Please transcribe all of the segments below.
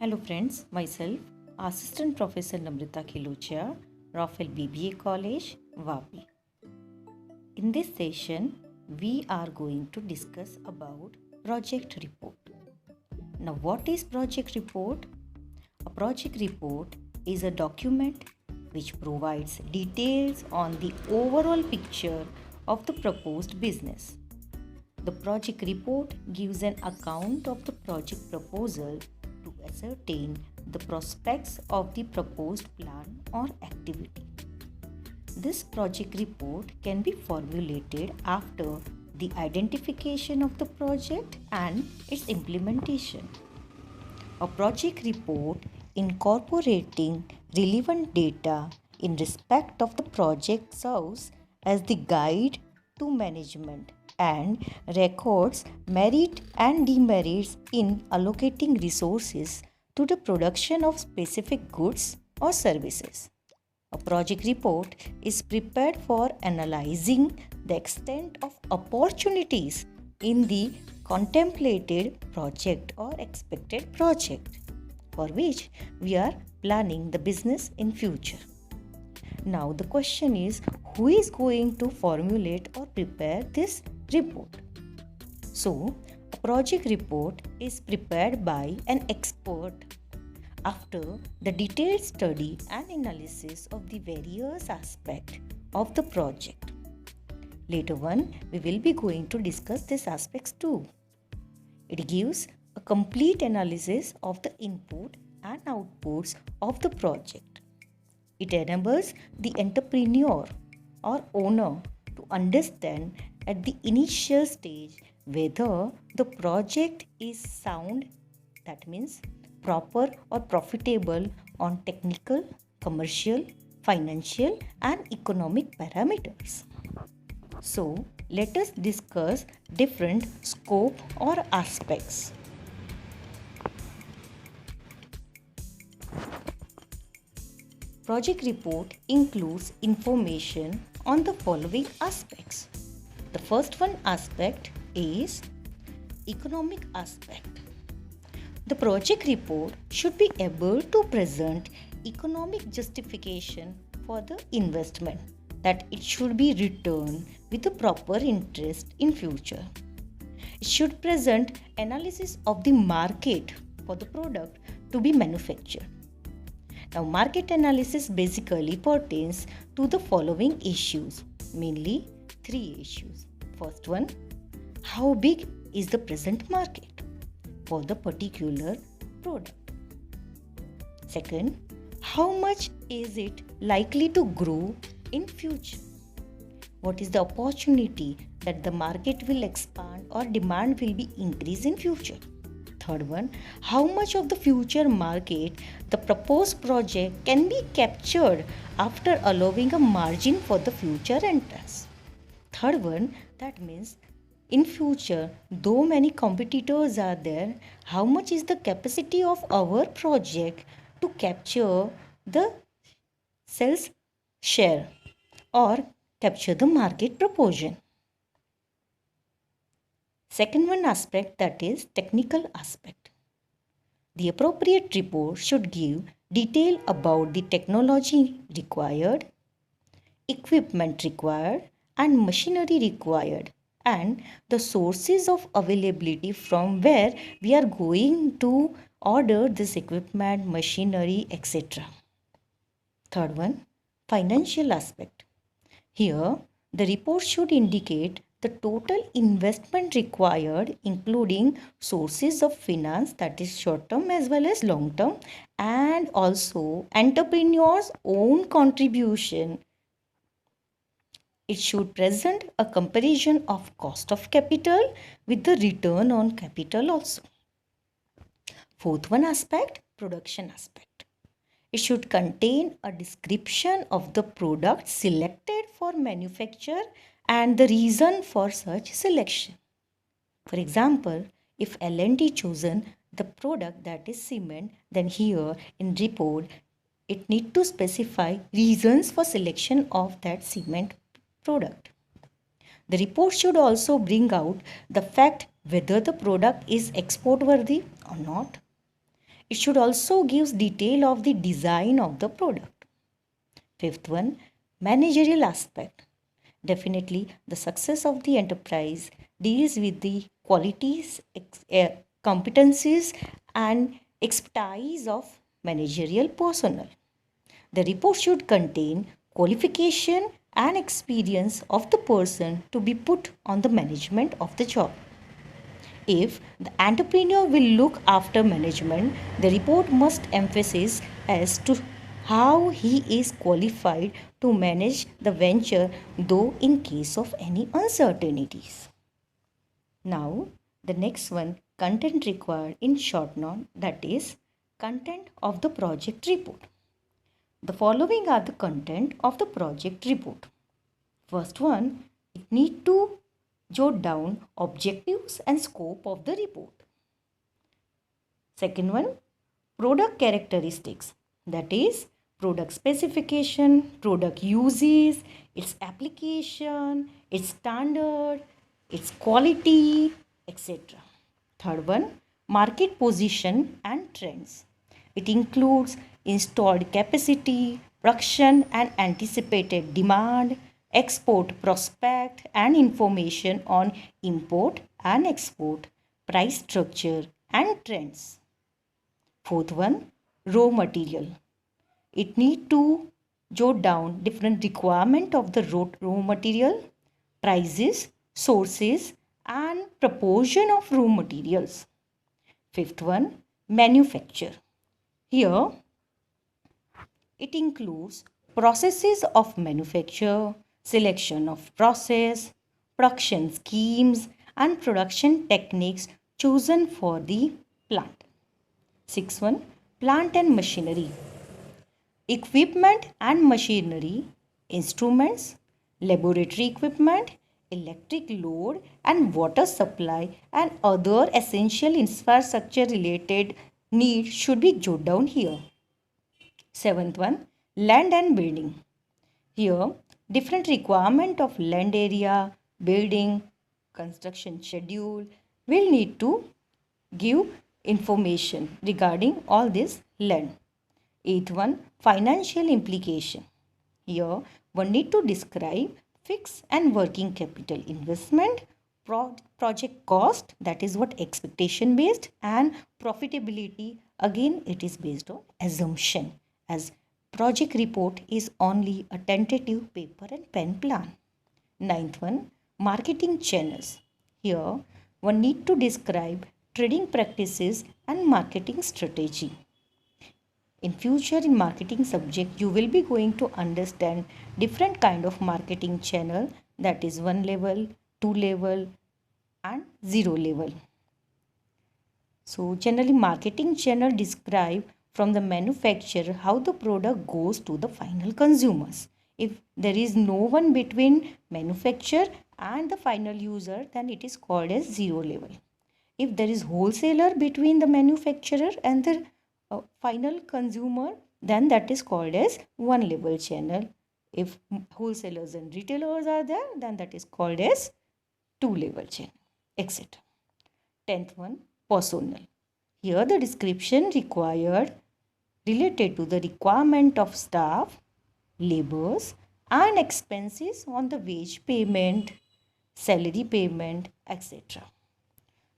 Hello friends, myself Assistant Professor Namrita Khilochia, Rafael BBA College, Vapi. In this session, we are going to discuss about project report. Now, what is project report? A project report is a document which provides details on the overall picture of the proposed business. The project report gives an account of the project proposal to ascertain the prospects of the proposed plan or activity. This project report can be formulated after the identification of the project and its implementation. A project report incorporating relevant data in respect of the project serves as the guide to management and records merit and demerits in allocating resources to the production of specific goods or services. A project report is prepared for analyzing the extent of opportunities in the contemplated project or expected project for which we are planning the business in future. Now the question is, who is going to formulate or prepare this report? So, a project report is prepared by an expert after the detailed study and analysis of the various aspects of the project. Later on, we will be going to discuss these aspects too. It gives a complete analysis of the input and outputs of the project. It enables the entrepreneur or owner to understand at the initial stage whether the project is sound, that means proper or profitable on technical, commercial, financial and economic parameters. So, let us discuss different scope or aspects. Project report includes information on the following aspects. The first one aspect is economic aspect. The project report should be able to present economic justification for the investment, that it should be returned with a proper interest in future. It should present analysis of the market for the product to be manufactured. Now, market analysis basically pertains to the following issues, mainly three issues. First one, how big is the present market for the particular product? Second, how much is it likely to grow in future? What is the opportunity that the market will expand or demand will be increased in future? Third one, how much of the future market the proposed project can be captured after allowing a margin for the future entrance? Third one, that means in future, though many competitors are there, how much is the capacity of our project to capture the sales share or capture the market proportion? Second one aspect, that is technical aspect. The appropriate report should give detail about the technology required, equipment required and machinery required, and the sources of availability from where we are going to order this equipment, machinery, etc. Third one, financial aspect. Here, the report should indicate the total investment required, including sources of finance, that is short term as well as long term, and also entrepreneur's own contribution. It should present a comparison of cost of capital with the return on capital also. Fourth one aspect, production aspect. It should contain a description of the product selected for manufacture and the reason for such selection. For example, if L&T chosen the product, that is cement, then here in report it need to specify reasons for selection of that cement product. The report should also bring out the fact whether the product is export worthy or not. It should also give detail of the design of the product. Fifth one, managerial aspect. Definitely, the success of the enterprise deals with the qualities, competencies, and expertise of managerial personnel. The report should contain qualification and experience of the person to be put on the management of the job. If the entrepreneur will look after management, the report must emphasize as to how he is qualified to manage the venture, though in case of any uncertainties. Now, the next one, content required in short note, that is content of the project report. The following are the content of the project report. First one, it need to jot down objectives and scope of the report. Second one, product characteristics, that is product specification, product uses, its application, its standard, its quality, etc. Third one, market position and trends. It includes installed capacity, production and anticipated demand, export prospect and information on import and export, price structure and trends. Fourth one, raw material. It need to jot down different requirement of the raw material, prices, sources and proportion of raw materials. Fifth one, manufacture. Here, it includes processes of manufacture, selection of process, production schemes and production techniques chosen for the plant. Sixth one, plant and machinery. Equipment and machinery, instruments, laboratory equipment, electric load and water supply and other essential infrastructure related needs should be jotted down here. Seventh one, land and building. Here, different requirement of land area, building, construction schedule will need to give information regarding all this land. Eighth one, financial implication. Here, one need to describe fixed and working capital investment, project cost, that is what expectation based, and profitability, again it is based on assumption, as project report is only a tentative paper and pen plan. Ninth one, marketing channels. Here, one need to describe trading practices and marketing strategy. In future, in marketing subject, you will be going to understand different kind of marketing channel, that is 1 level, 2 level and 0 level. So generally marketing channel describe from the manufacturer how the product goes to the final consumers. If there is no one between manufacturer and the final user, then it is called as 0 level. If there is wholesaler between the manufacturer and the final consumer, then that is called as 1 level channel. If wholesalers and retailers are there, then that is called as 2 level channel, etc. 10th one, personnel. Here the description required related to the requirement of staff, labors and expenses on the wage payment, salary payment, etc.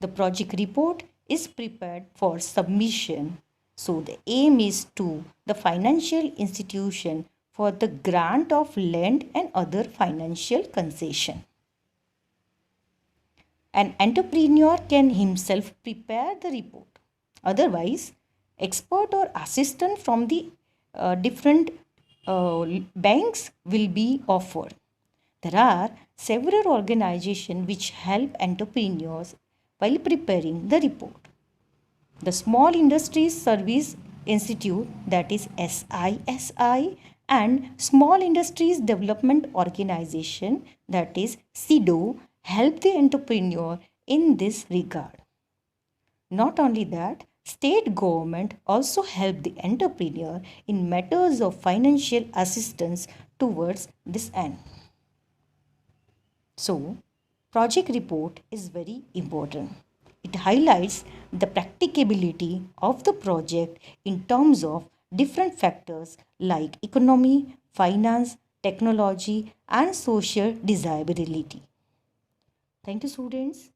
The project report is prepared for submission. So the aim is to the financial institution for the grant of land and other financial concession. An entrepreneur can himself prepare the report. Otherwise, expert or assistant from the different banks will be offered. There are several organizations which help entrepreneurs while preparing the report. The Small Industries Service Institute, that is SISI, and Small Industries Development Organization, that is SIDO, help the entrepreneur in this regard. Not only that, state government also help the entrepreneur in matters of financial assistance towards this end. So, project report is very important. It highlights the practicability of the project in terms of different factors like economy, finance, technology, and social desirability. Thank you, students.